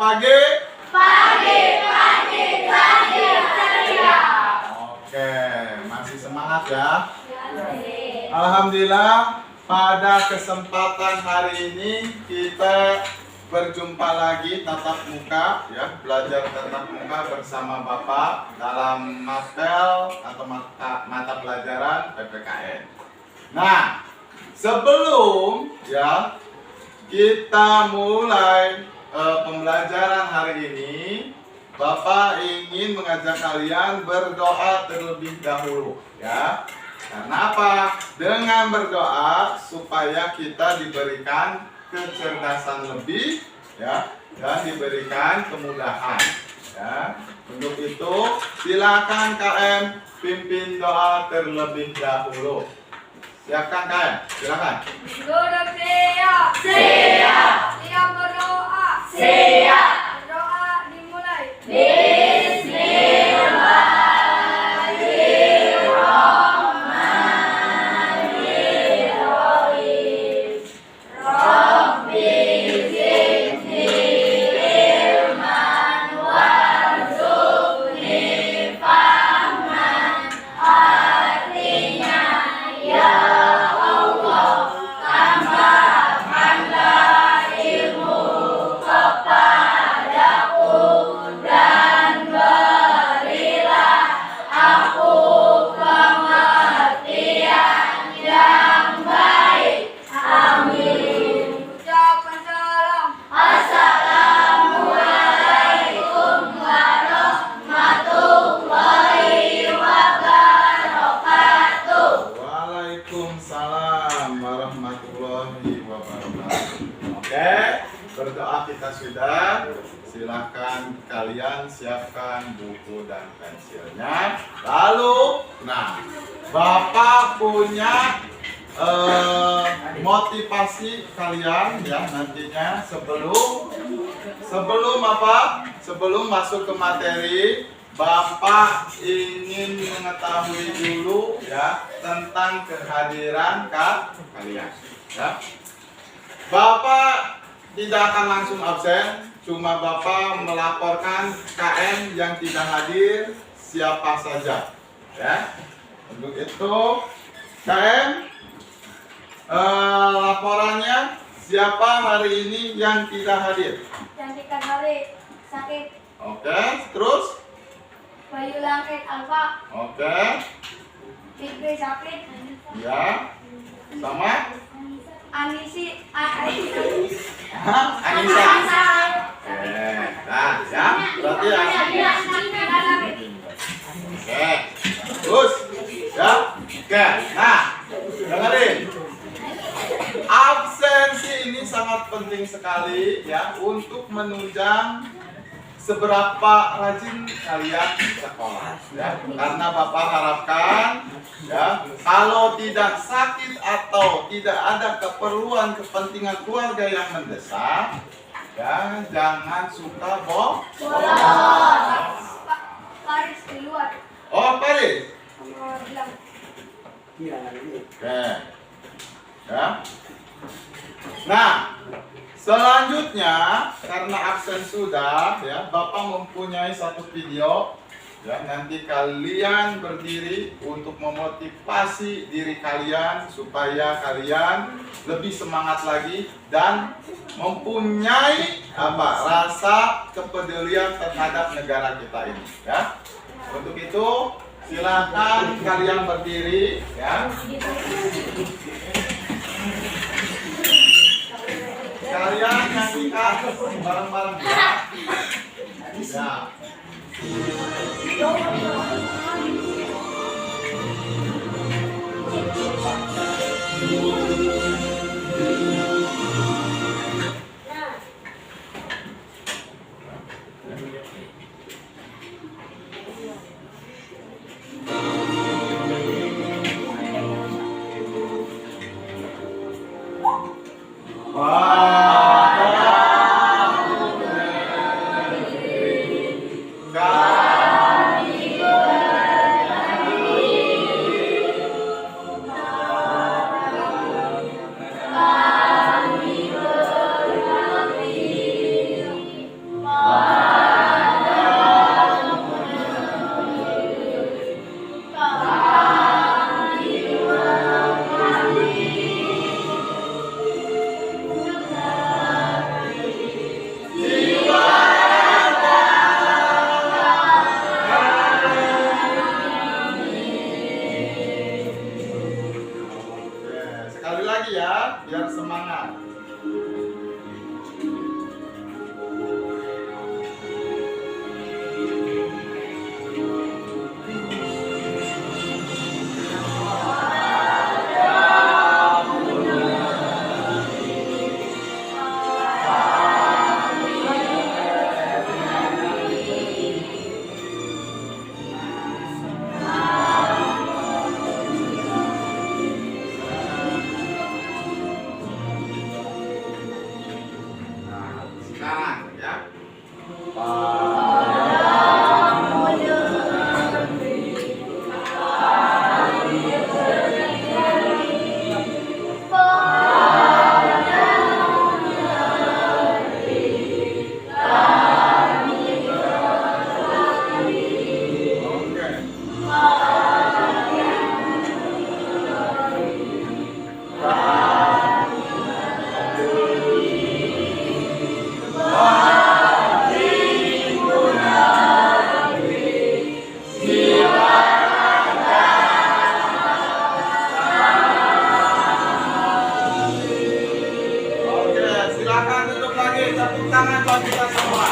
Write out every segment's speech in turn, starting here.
pagi? Pagi, ceria. Oke, masih semangat ya? Alhamdulillah, pada kesempatan hari ini kita berjumpa lagi tatap muka ya, belajar tatap muka bersama Bapak dalam mapel atau mata pelajaran PPKN. Nah, sebelum ya kita mulai pembelajaran hari ini, Bapak ingin mengajak kalian berdoa terlebih dahulu ya. Karena apa? Dengan berdoa supaya kita diberikan kecerdasan lebih ya, dan diberikan kemudahan ya. Untuk itu silakan KM pimpin doa terlebih dahulu. Siapkan KM, silakan. Duduk siap. Siap berdoa. Berdoa dimulai. Ucapkan salam. Assalamualaikum warahmatullahi wabarakatuh. Waalaikumsalam warahmatullahi wabarakatuh. Oke, berdoa kita sudah. Silahkan kalian siapkan buku dan pensilnya. Lalu, nah, Bapak punya motivasi kalian ya nantinya sebelum apa? Sebelum masuk ke materi, Bapak ingin mengetahui dulu ya tentang kehadiran kalian ya. Bapak tidak akan langsung absen, cuma Bapak melaporkan KM yang tidak hadir siapa saja ya. Untuk itu KM laporannya siapa hari ini yang tidak hadir? Yang tidak hadir sakit. Oke, terus? Bayu Langit Alfa. Oke, Fikri sakit. ya, sama? Anissa. Anissa. Nah, ya, berarti ya. Oke, terus, ya, oke. Nah, dengerin. Absensi ini sangat penting sekali ya untuk menunjang seberapa rajin kalian sekolah ya. Karena Bapak harapkan ya kalau tidak sakit atau tidak ada keperluan kepentingan keluarga yang mendesak ya jangan suka bolos. Paris di luar. Oh, Paris. Bilang. Oke. Ya. Nah, selanjutnya karena absen sudah ya, Bapak mempunyai satu video ya, nanti kalian berdiri untuk memotivasi diri kalian supaya kalian lebih semangat lagi dan mempunyai rasa kepedulian terhadap negara kita ini ya. Untuk itu silakan kalian berdiri ya. Kalian nyanyikan bareng-bareng ya. Ya. Kami biar semangat. Sekarang ya. Oke, silakan duduk lagi, tepuk tangan buat kita semua.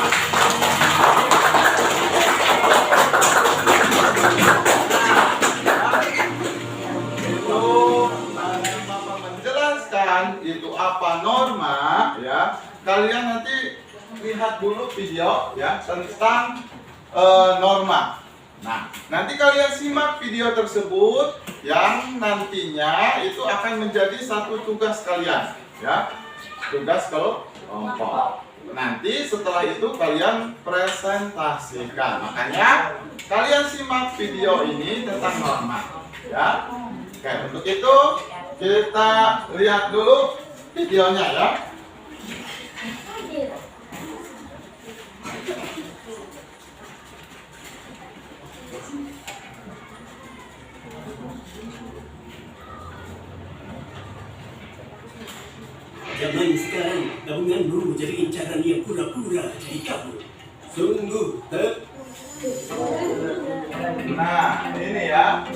Itu Bapak menjelaskan itu apa norma ya. Kalian nanti lihat dulu video ya tentang norma. Nah, nanti kalian simak video tersebut yang nantinya itu akan menjadi satu tugas kalian ya. Tugas kelompok. Nanti setelah itu kalian presentasikan. Makanya kalian simak video ini tentang norma ya. Oke, untuk itu kita lihat dulu videonya ya. Zaman sekarang gabungan guru jadi incaran yang pura-pura jadi kabur. Sungguh Nah, ini ya.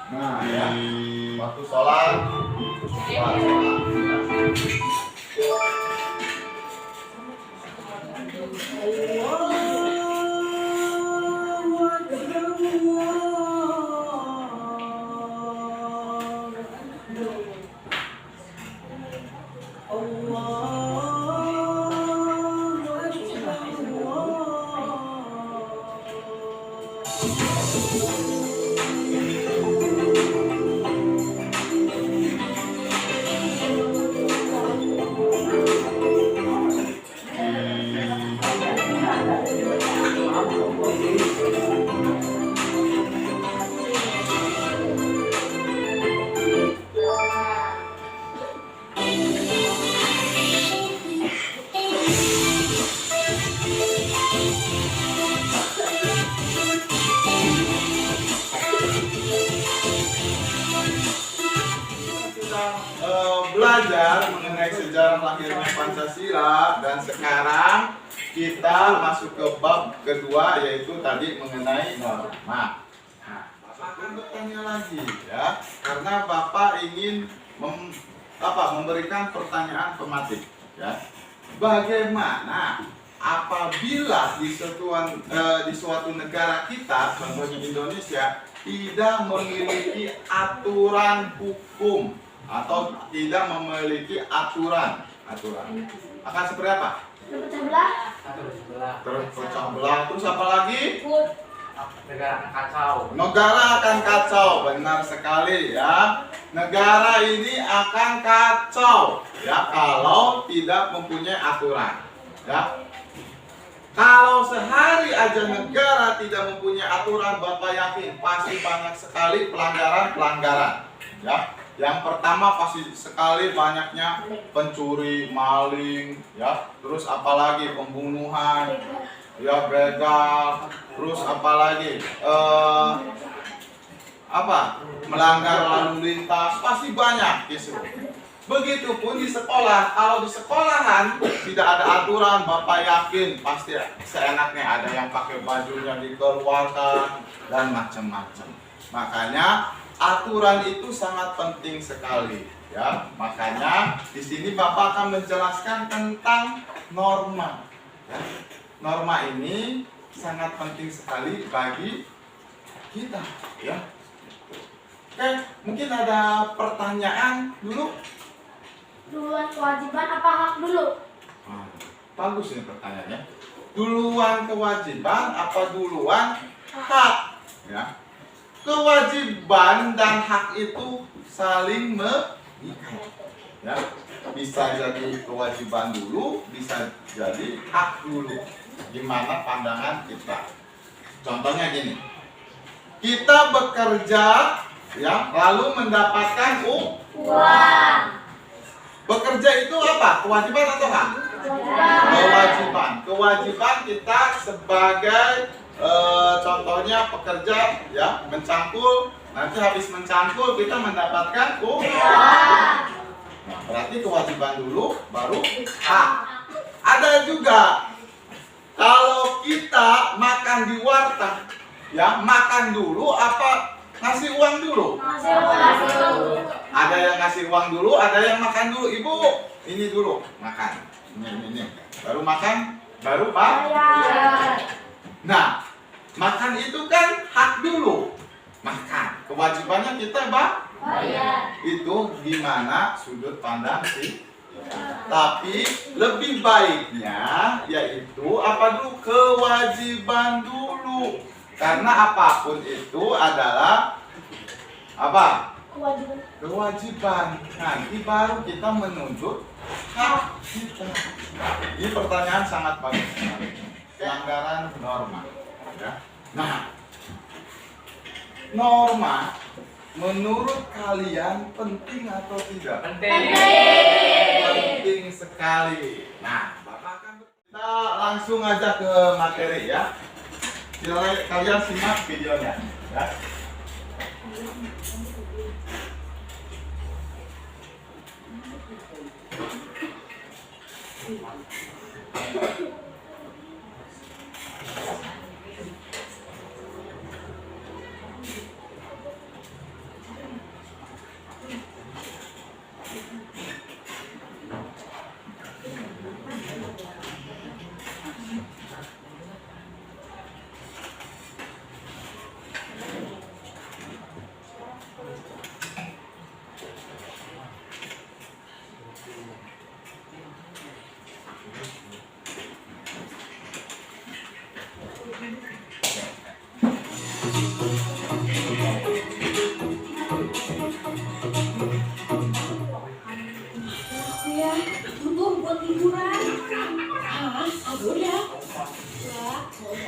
Nah ya, waktu sholat, belajar mengenai sejarah lahirnya Pancasila dan sekarang kita masuk ke bab kedua yaitu tadi mengenai norma. Nah, Bapak akan bertanya lagi ya, karena Bapak ingin memberikan pertanyaan pematik ya. Bagaimana apabila di suatu negara kita, contohnya Indonesia, tidak memiliki aturan hukum atau tidak memiliki aturan akan seperti apa? Terpecah belah. Terpecah belah. Terus apa lagi? Negara kacau. Negara akan kacau, benar sekali ya. Negara ini akan kacau ya kalau tidak mempunyai aturan ya. Kalau sehari aja negara tidak mempunyai aturan, Bapak yakin pasti banyak sekali pelanggaran ya. Yang pertama pasti sekali banyaknya pencuri, maling ya. Terus apalagi pembunuhan ya, begal. Terus apalagi melanggar lalu lintas, pasti banyak gitu. Begitupun di sekolah, kalau di sekolahan tidak ada aturan, Bapak yakin pasti seenaknya, ada yang pakai bajunya dikeluarkan dan macam-macam. Makanya aturan itu sangat penting sekali ya. Makanya di sini Bapak akan menjelaskan tentang norma ya. Norma ini sangat penting sekali bagi kita ya. Oke, mungkin ada pertanyaan dulu. Duluan kewajiban apa hak dulu? Bagus ini pertanyaannya. Duluan kewajiban apa duluan hak? Ya. Kewajiban dan hak itu saling mengikat. Ya. Bisa jadi kewajiban dulu, bisa jadi hak dulu. Gimana pandangan kita? Contohnya gini. Kita bekerja ya, lalu mendapatkan uang. Bekerja itu apa? Kewajiban atau hak? Kewajiban. Kewajiban kita sebagai contohnya pekerja ya, mencangkul. Nanti habis mencangkul kita mendapatkan uang. Nah, berarti kewajiban dulu baru hak. Ada juga kalau kita makan di warteg ya, makan dulu apa ngasih uang dulu? Ada yang ngasih uang dulu, ada yang makan dulu. Ibu, ini dulu makan. Ini. Baru makan, baru bayar. Nah, makan itu kan hak dulu. Makan. Kewajibannya kita bayar. Itu gimana sudut pandang sih? Tapi lebih baiknya yaitu apa dulu? Kewajiban dulu. Karena apapun itu adalah apa? Kewajiban. Nanti baru kita menuntut hak kita. Ini pertanyaan sangat bagus sekali. Pelanggaran norma. Ya. Nah, norma menurut kalian penting atau tidak? Penting sekali. Nah, Bapak akan kita langsung aja ke materi ya. Silahkan kalian simak videonya ya. Ya, tunggu buat liburan.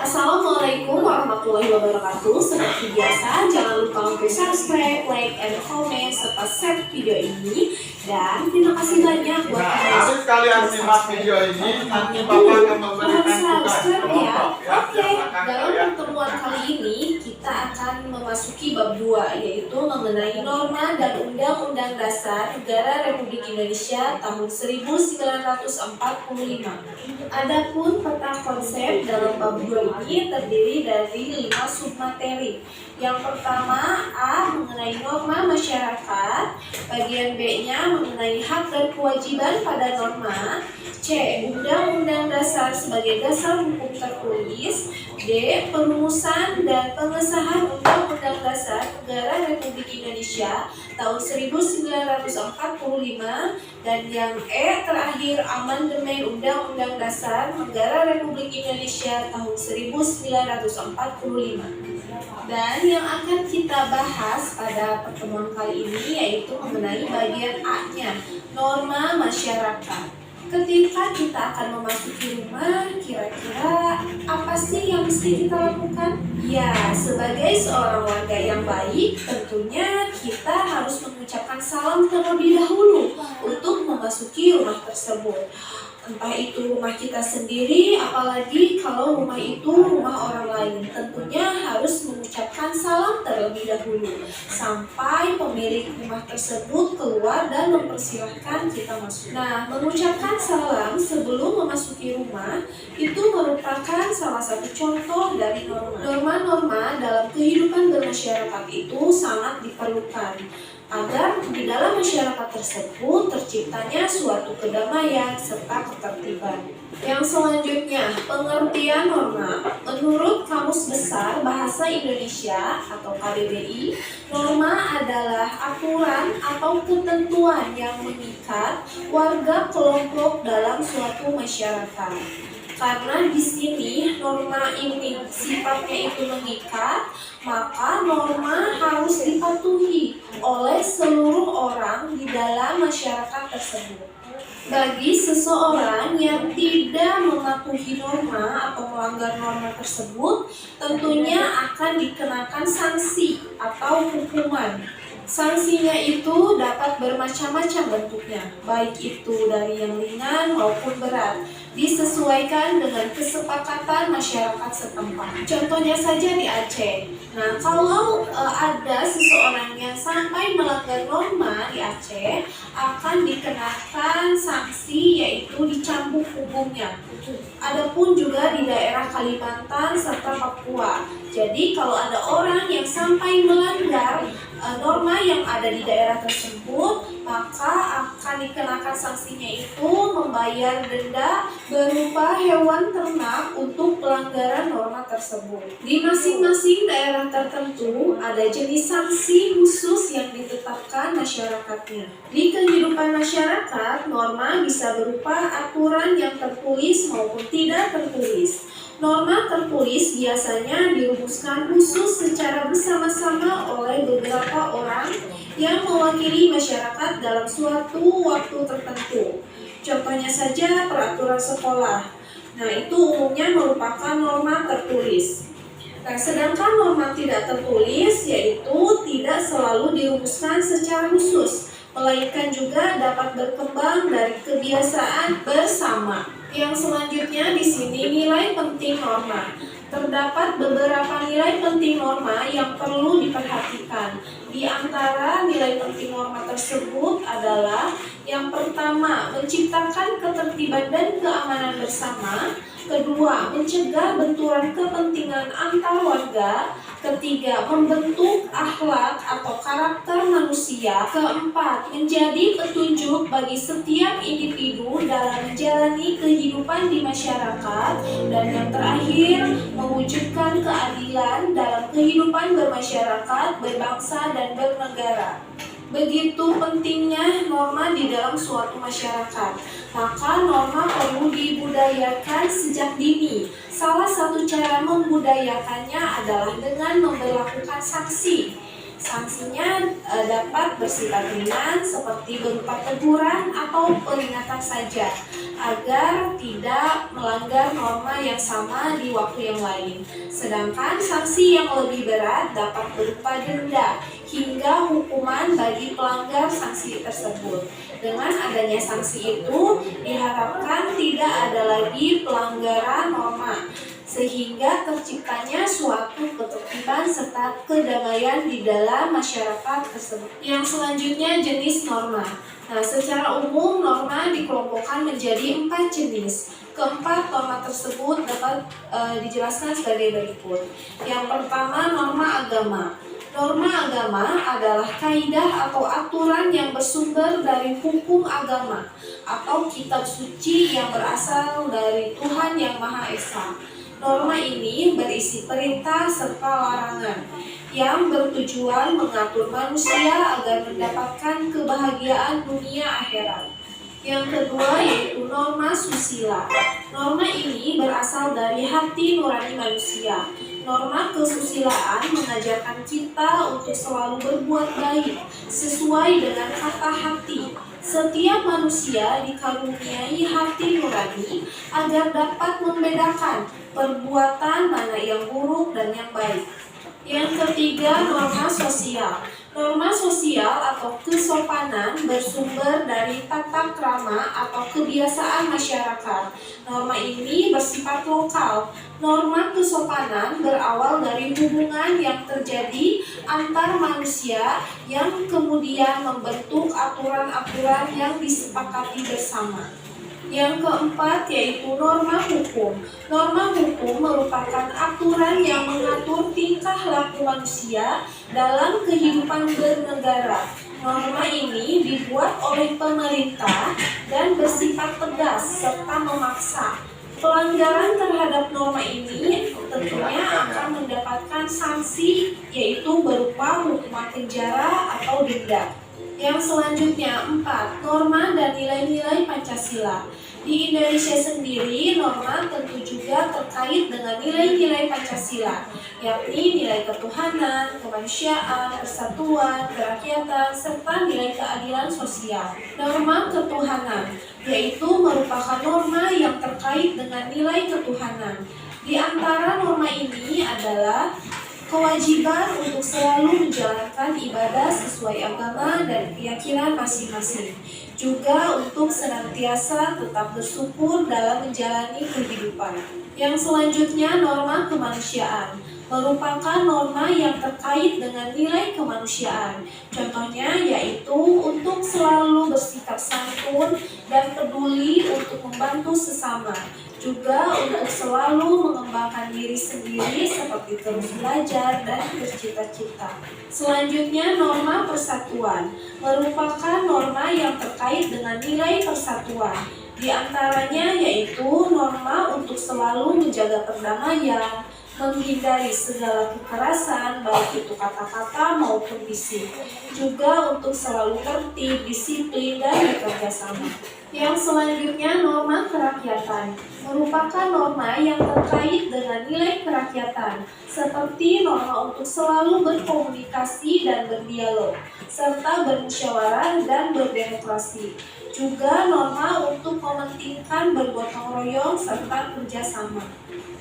Assalamualaikum warahmatullahi wabarakatuh. Seperti biasa, jangan lupa untuk subscribe, like, and comment serta share video ini. Dan terima kasih banyak buat Habis kalian simak video ini, nanti Bapak akan memberikan tugas subscribe ya. kelompok ya. Oke, Yang akan dalam kalian pertemuan kali ini kita kita akan memasuki bab 2, yaitu mengenai norma dan Undang-Undang Dasar Negara Republik Indonesia tahun 1945. Adapun peta konsep dalam bab 2 ini terdiri dari 5 submateri. Yang pertama, A mengenai norma masyarakat, bagian B-nya mengenai hak dan kewajiban pada norma, C. Undang-Undang Dasar sebagai dasar hukum tertulis, D. Perumusan dan pengesahan Undang-Undang Dasar Negara Republik Indonesia tahun 1945, dan yang E terakhir amandemen Undang-Undang Dasar Negara Republik Indonesia tahun 1945. Dan yang akan kita bahas pada pertemuan kali ini yaitu mengenai bagian A-nya, norma masyarakat. Ketika kita akan memasuki rumah, kira-kira apa sih yang mesti kita lakukan? Ya, sebagai seorang warga yang baik, tentunya kita harus mengucapkan salam terlebih dahulu untuk memasuki rumah tersebut. Entah itu rumah kita sendiri, apalagi kalau rumah itu rumah orang lain, tentunya harus mengucapkan salam terlebih dahulu sampai pemilik rumah tersebut keluar dan mempersilahkan kita masuk. Nah, mengucapkan salam sebelum memasuki rumah itu merupakan salah satu contoh dari norma. Norma-norma dalam kehidupan bermasyarakat itu sangat diperlukan agar di dalam masyarakat tersebut terciptanya suatu kedamaian serta ketertiban. Yang selanjutnya, pengertian norma. Menurut Kamus Besar Bahasa Indonesia atau KBBI, norma adalah aturan atau ketentuan yang mengikat warga kelompok dalam suatu masyarakat. Karena di sini norma ini sifatnya itu mengikat, maka norma harus dipatuhi oleh seluruh orang di dalam masyarakat tersebut. Bagi seseorang yang tidak mematuhi norma atau melanggar norma tersebut, tentunya akan dikenakan sanksi atau hukuman. Sanksinya itu dapat bermacam-macam bentuknya, baik itu dari yang ringan maupun berat, disesuaikan dengan kesepakatan masyarakat setempat. Contohnya saja di Aceh. Nah, kalau ada seseorang yang sampai melanggar norma di Aceh, akan dikenakan sanksi yaitu dicambuk punggungnya. Adapun juga di daerah Kalimantan serta Papua. Jadi kalau ada orang yang sampai melanggar norma yang ada di daerah tersebut, maka akan dikenakan sanksinya itu membayar denda berupa hewan ternak untuk pelanggaran norma tersebut. Di masing-masing daerah tertentu ada jenis sanksi khusus yang ditetapkan masyarakatnya. Di kehidupan masyarakat, norma bisa berupa aturan yang tertulis maupun tidak tertulis. Norma tertulis biasanya dirumuskan khusus secara bersama-sama oleh beberapa orang yang mewakili masyarakat dalam suatu waktu tertentu. Contohnya saja peraturan sekolah. Nah, itu umumnya merupakan norma tertulis. Nah, sedangkan norma tidak tertulis yaitu tidak selalu dirumuskan secara khusus, melainkan juga dapat berkembang dari kebiasaan bersama. Yang selanjutnya di sini nilai penting norma. Terdapat beberapa nilai penting norma yang perlu diperhatikan. Di antara nilai penting norma tersebut adalah yang pertama, menciptakan ketertiban dan keamanan bersama. Kedua, mencegah benturan kepentingan antar warga. Ketiga, membentuk akhlak atau karakter manusia. Keempat, menjadi petunjuk bagi setiap individu dalam menjalani kehidupan di masyarakat. Dan yang terakhir, mewujudkan keadilan dalam kehidupan bermasyarakat, berbangsa, dan bernegara. Begitu pentingnya norma di dalam suatu masyarakat, maka norma perlu dibudayakan sejak dini. Salah satu cara membudayakannya adalah dengan memberlakukan sanksi. Sanksinya dapat bersifat ringan seperti berupa teguran atau peringatan saja, agar tidak melanggar norma yang sama di waktu yang lain. Sedangkan sanksi yang lebih berat dapat berupa denda hingga hukuman bagi pelanggar sanksi tersebut. Dengan adanya sanksi itu, diharapkan tidak ada lagi pelanggaran norma, sehingga terciptanya suatu ketertiban serta kedamaian di dalam masyarakat tersebut. Yang selanjutnya jenis norma. Nah, secara umum norma dikelompokkan menjadi 4 jenis. Keempat norma tersebut dapat dijelaskan sebagai berikut. Yang pertama, norma agama. Norma agama adalah kaidah atau aturan yang bersumber dari hukum agama atau kitab suci yang berasal dari Tuhan Yang Maha Esa. Norma ini berisi perintah serta larangan yang bertujuan mengatur manusia agar mendapatkan kebahagiaan dunia akhirat. Yang kedua yaitu norma susila. Norma ini berasal dari hati nurani manusia. Norma kesusilaan mengajarkan kita untuk selalu berbuat baik sesuai dengan kata hati. Setiap manusia dikaruniai hati nurani agar dapat membedakan perbuatan mana yang buruk dan yang baik. Yang ketiga, norma sosial. Norma sosial atau kesopanan bersumber dari tata krama atau kebiasaan masyarakat. Norma ini bersifat lokal. Norma kesopanan berawal dari hubungan yang terjadi antar manusia yang kemudian membentuk aturan-aturan yang disepakati bersama. Yang keempat yaitu norma hukum. Norma hukum merupakan aturan yang mengatur tingkah laku manusia dalam kehidupan bernegara. Norma ini dibuat oleh pemerintah dan bersifat tegas serta memaksa. Pelanggaran terhadap norma ini tentunya akan mendapatkan sanksi, yaitu berupa hukuman penjara atau denda. Yang selanjutnya 4. Norma dan nilai-nilai Pancasila. Di Indonesia sendiri, norma tentu juga terkait dengan nilai-nilai Pancasila, yakni nilai ketuhanan, kemanusiaan, persatuan, kerakyatan, serta nilai keadilan sosial. Norma ketuhanan, yaitu merupakan norma yang terkait dengan nilai ketuhanan. Di antara norma ini adalah kewajiban untuk selalu menjalankan ibadah sesuai agama dan keyakinan masing-masing. Juga untuk senantiasa tetap bersyukur dalam menjalani kehidupan. Yang selanjutnya norma kemanusiaan. Merupakan norma yang terkait dengan nilai kemanusiaan. Contohnya yaitu untuk selalu bersikap santun dan peduli untuk membantu sesama. Juga untuk selalu mengembangkan diri sendiri seperti terus belajar dan bercita-cita. Selanjutnya norma persatuan. Merupakan norma yang terkait dengan nilai persatuan. Di antaranya yaitu norma untuk selalu menjaga perdamaian, menghindari segala kekerasan, baik itu kata-kata maupun fisik. Juga untuk selalu tertib, disiplin, dan bekerja sama. Yang selanjutnya norma kerakyatan. Merupakan norma yang terkait dengan nilai kerakyatan, seperti norma untuk selalu berkomunikasi dan berdialog, serta bermusyawarah dan berdemokrasi. Juga norma untuk mementingkan bergotong royong serta kerjasama.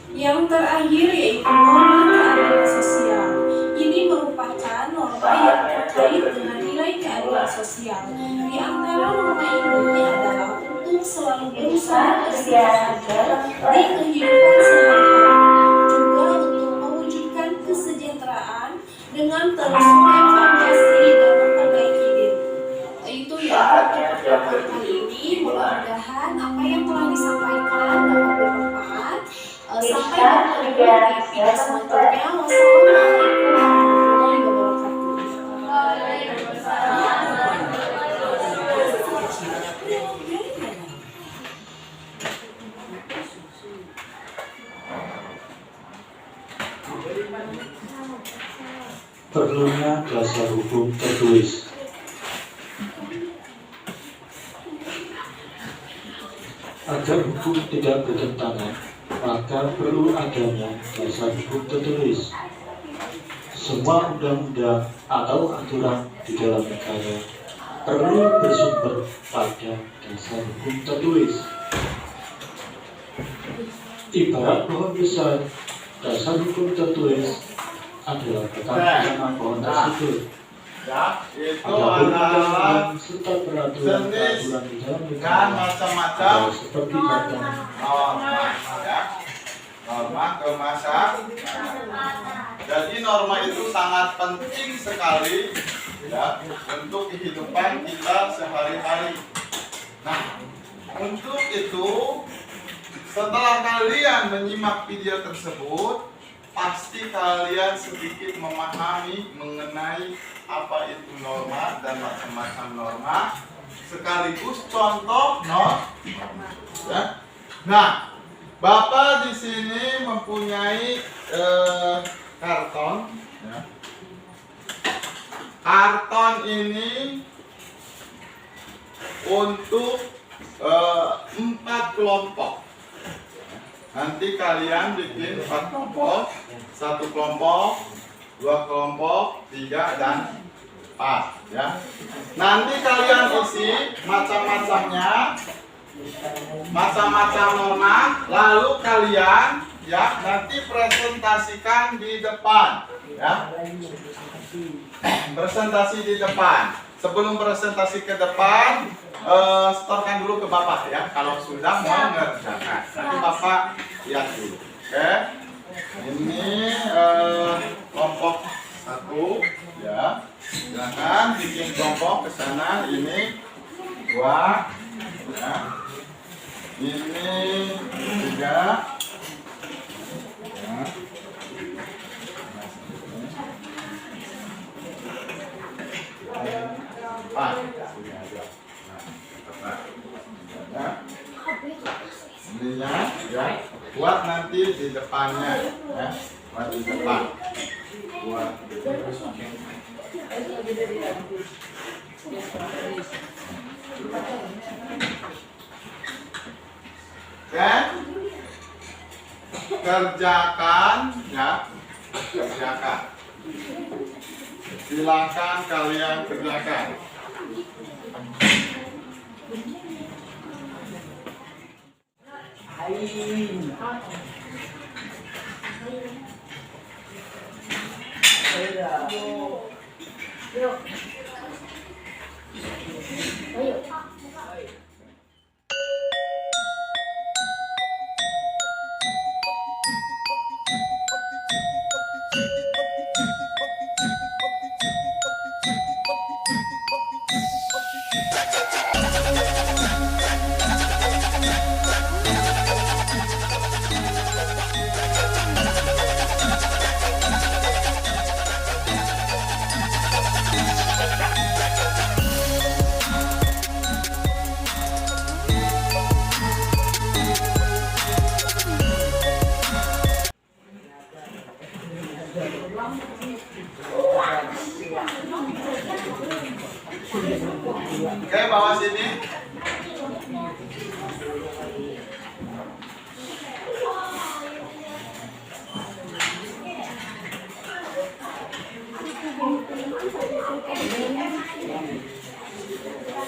Yang terakhir yaitu norma keadilan sosial. Ini merupakan norma yang terkait dengan nilai keadilan sosial. Di antara norma ini adalah untuk selalu berusaha bersikap adil di kehidupan sehari-hari. Juga untuk mewujudkan kesejahteraan dengan terus mengevaluasi dan memperbaiki diri. Itu ya untuk pertemuan kali ini. Mudah-mudahan apa yang telah disampaikan dapat bermanfaat. Sampai bertemu di video selanjutnya. Wassalamualaikum warahmatullahi wabarakatuh. Perlunya dasar hukum tertulis. Agar hukum tidak bertentangan, maka perlu adanya dasar hukum tertulis. Semua undang-undang atau aturan di dalam negara perlu bersumber pada dasar hukum tertulis. Ibarat pohon besar, dasar hukum tertulis adalah batang utama pohon tersebut. Ya, itu Adapun adalah undang-undang serta peraturan-peraturan di dalam kan negara macam-macam seperti batang ya. Norma kemasan. Jadi norma itu sangat penting sekali ya untuk kehidupan kita sehari-hari. Nah, untuk itu setelah kalian menyimak video tersebut, pasti kalian sedikit memahami mengenai apa itu norma dan macam-macam norma, sekaligus contoh ya. Nah, Bapak di sini mempunyai karton. Ya. Karton ini untuk 4 kelompok. Nanti kalian bikin 4 kelompok, 1 kelompok, 2 kelompok, 3 dan 4 ya. Nanti kalian isi macam-macamnya, macam-macam norma, lalu kalian ya nanti presentasikan di depan ya. Presentasi di depan. Sebelum presentasi ke depan, setorkan dulu ke Bapak ya kalau sudah mengerjakan. Nanti Bapak lihat dulu. Oke. Ini kelompok 1 ya. Silakan bikin kelompok ke sana. Ini 2 ya. Ini 3 ya. Ininya ya, buat nanti di depannya ya, buat di depan. Buat Oke. Kerjakan ya, kerjakan. Silakan kalian kerjakan. Oke, bawa sini.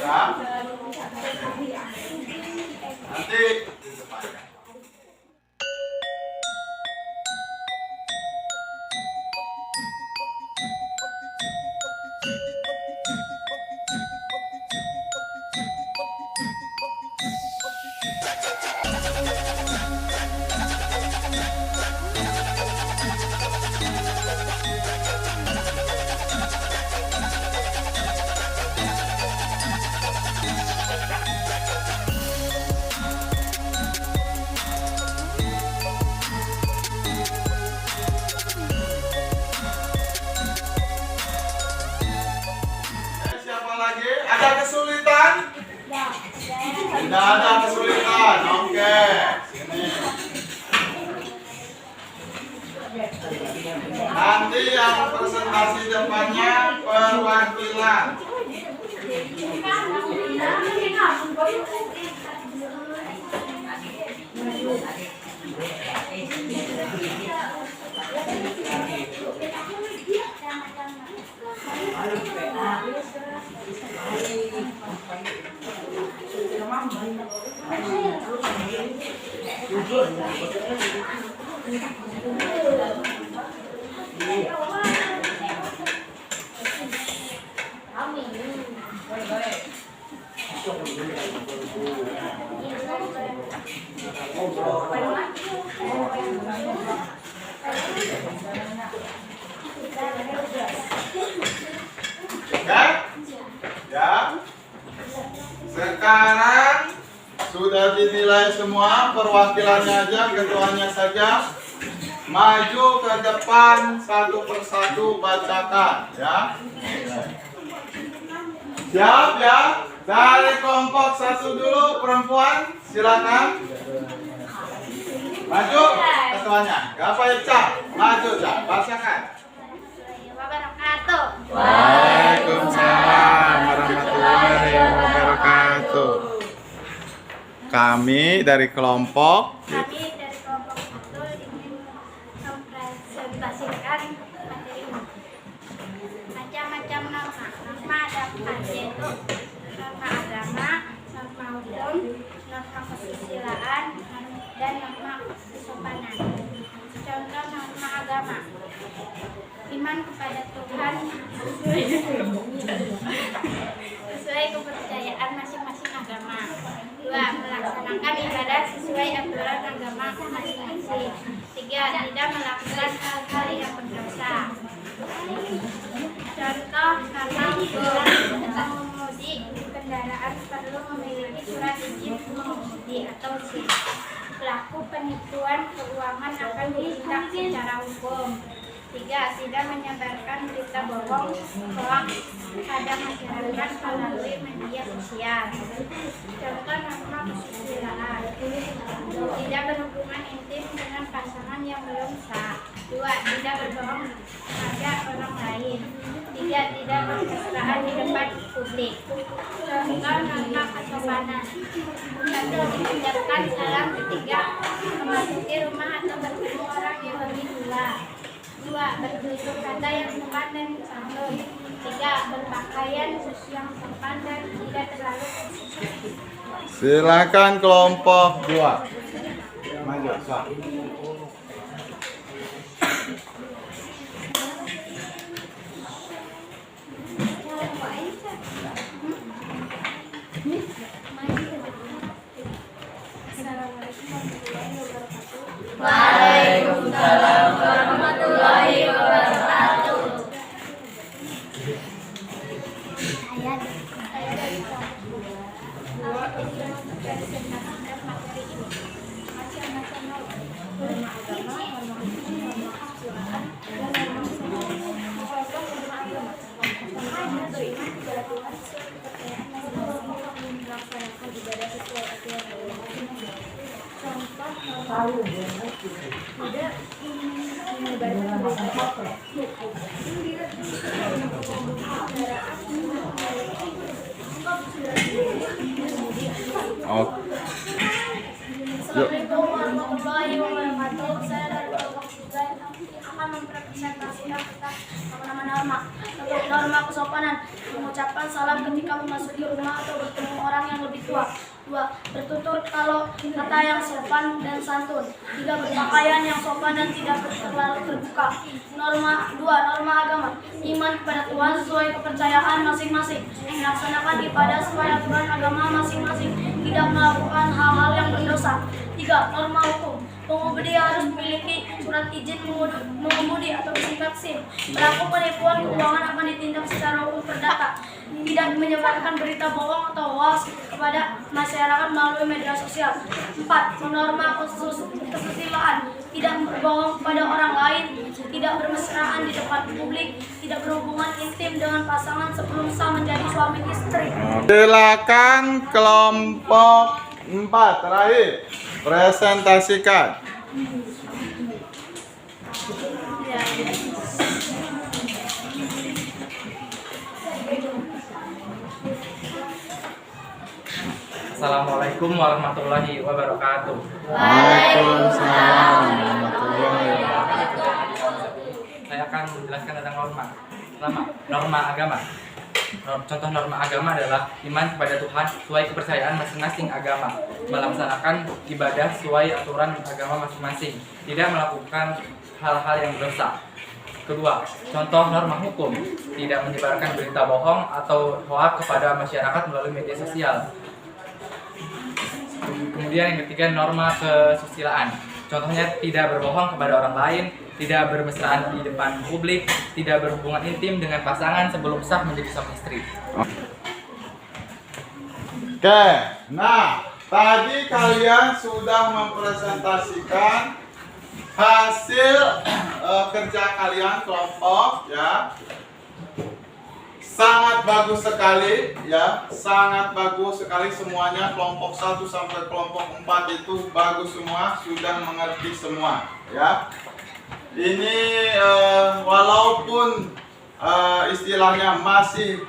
Ya. Nanti di depannya. Siapa lagi? Ada kesulitan? Tidak ada kesulitan. Oke, sini. Nanti yang presentasi depannya perwakilan. Oke? Ya. Sekarang sudah dinilai semua, perwakilannya aja, ketuanya saja. Maju ke depan satu persatu bacakan, ya. Siap ya? Dari kelompok satu dulu, perempuan, silakan. Maju ketuanya. Gapa Ica? Maju, Cak. Bacakan. Wabarakatuh. Waalaikumsalam warahmatullahi wabarakatuh. Kami dari kelompok Kami dari kelompok itu ingin mempresentasikan materi ini. Macam-macam norma. Norma ada empat, yaitu norma agama, norma hukum, norma kesusilaan, dan norma kesopanan. Contoh norma agama: iman kepada Tuhan sesuai kepercayaan masing-masing agama. 2. Melaksanakan ibadah sesuai aturan agama masing-masing. 3. Tidak melakukan hal-hal yang berdosa. Contoh norma mengemudi kendaraan perlu memiliki surat izin mengemudi atau SIM. Pelaku penipuan keuangan akan ditindak secara hukum. 3. Tidak menyebarkan berita bohong hoax pada masyarakat melalui media sosial. Contoh norma kesusilaan: tidak berhubungan intim dengan pasangan yang belum sah. 2. Tidak berbohong pada orang lain. 3. Tidak bermesraan di depan publik. Contoh norma kesopanan: 1. Mengucapkan salam ketika memasuki rumah atau bertemu orang yang lebih tua. 2. Bertutur kata yang sopan dan santun. 3. Berpakaian yang sopan dan tidak terlalu eksklusif. silakan kelompok 2. Maju, Sok. Waalaikumsalam warahmatullahi wabarakatuh. Saya dari kelompok 2 ingin mempresentasikan materi ini. Macam-macam norma agama, norma hukum, norma kesusilaan, dan norma kesopanan. Contoh norma agama: beriman kepada Tuhan sesuai kepercayaan masing-masing, melaksanakan ibadah sesuai aturan agama masing-masing. Contoh norma tidak menyebarkan berita bohong. Assalamualaikum warahmatullahi wabarakatuh. Saya dari kelompok 3 akan mempresentasikan tentang nama norma. Untuk norma kesopanan: mengucapkan salam ketika memasuki rumah atau bertemu orang yang lebih tua. 2. Bertutur kalau kata yang sopan dan santun. 3. Berpakaian yang sopan dan tidak terlalu terbuka. Norma 2. Norma agama: iman kepada Tuhan sesuai kepercayaan masing-masing, melaksanakan ibadah sesuai aturan agama masing-masing, tidak melakukan hal-hal yang berdosa. 3. Norma hukum: pengemudi harus memiliki surat izin mengemudi atau disingkat SIM. Pelaku penipuan keuangan akan ditindak secara hukum perdata. Tidak menyebarkan berita bohong atau hoax kepada masyarakat melalui media sosial. 4. Norma kesusilaan: tidak berbohong kepada orang lain, tidak bermesraan di depan publik, tidak berhubungan intim dengan pasangan sebelum sah menjadi suami istri. Silakan kelompok 4 terakhir presentasikan. Assalamualaikum warahmatullahi wabarakatuh. Waalaikumsalam warahmatullahi wabarakatuh. Saya akan menjelaskan tentang norma agama. Contoh norma agama adalah iman kepada Tuhan sesuai kepercayaan masing-masing agama, melaksanakan ibadah sesuai aturan agama masing-masing, tidak melakukan hal-hal yang berdosa. Kedua, contoh norma hukum: tidak menyebarkan berita bohong atau hoax kepada masyarakat melalui media sosial. Kemudian yang ketiga, norma kesusilaan: Contohnya tidak berbohong kepada orang lain, tidak bermesraan di depan publik, tidak berhubungan intim dengan pasangan sebelum sah menjadi suami istri. Oke, nah tadi kalian sudah mempresentasikan hasil kerja kalian kelompok ya. Sangat bagus sekali ya, sangat bagus sekali semuanya. Kelompok 1 sampai kelompok 4 itu bagus semua, sudah mengerti semua ya. Ini walaupun istilahnya masih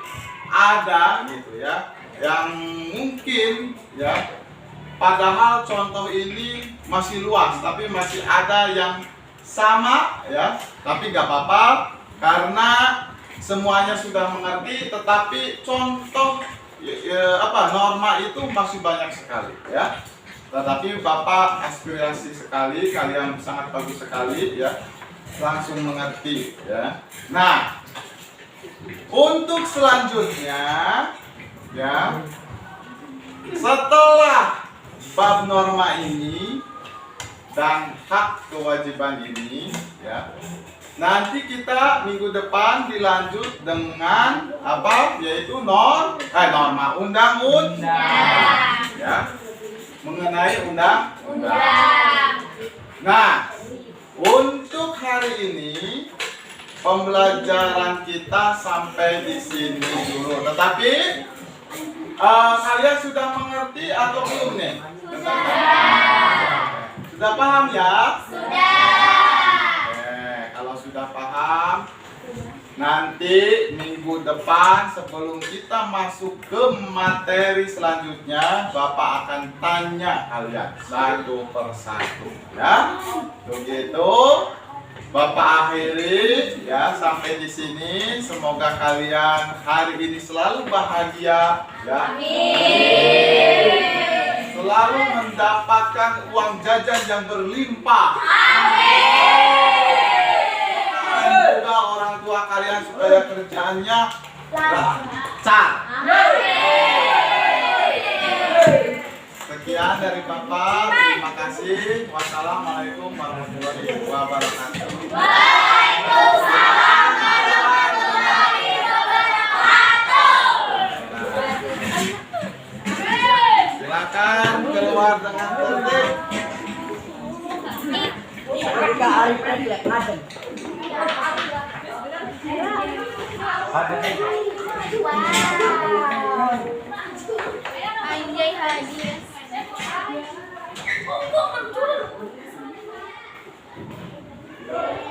ada gitu ya, yang mungkin ya, padahal contoh ini masih luas, tapi masih ada yang sama ya, tapi nggak apa-apa karena semuanya sudah mengerti, tetapi contoh norma itu masih banyak sekali ya. Tetapi Bapak aspirasi sekali, kalian sangat bagus sekali ya, langsung mengerti ya. Nah, untuk selanjutnya ya, setelah bab norma ini dan hak kewajiban ini ya, nanti kita minggu depan dilanjut dengan apa? Yaitu norma undang-undang ya, mengenai undang-undang. Nah, untuk hari ini pembelajaran kita sampai di sini dulu. Tetapi kalian sudah mengerti atau belum nih? Sudah paham ya? Kalau sudah paham, nanti minggu depan sebelum kita masuk ke materi selanjutnya, Bapak akan tanya kalian satu persatu ya. Begitu. Bapak akhiri ya sampai di sini. Semoga kalian hari ini selalu bahagia ya. Amin. Selalu mendapatkan uang jajan yang berlimpah. Amin. Dan juga orang tua kalian supaya kerjaannya lancar. Sekian dari Bapak, terima kasih. Wassalamualaikum warahmatullahi wabarakatuh. Waalaikumsalam warahmatullahi wabarakatuh. Silakan keluar dengan tertib. Anjay hadiah. Oh,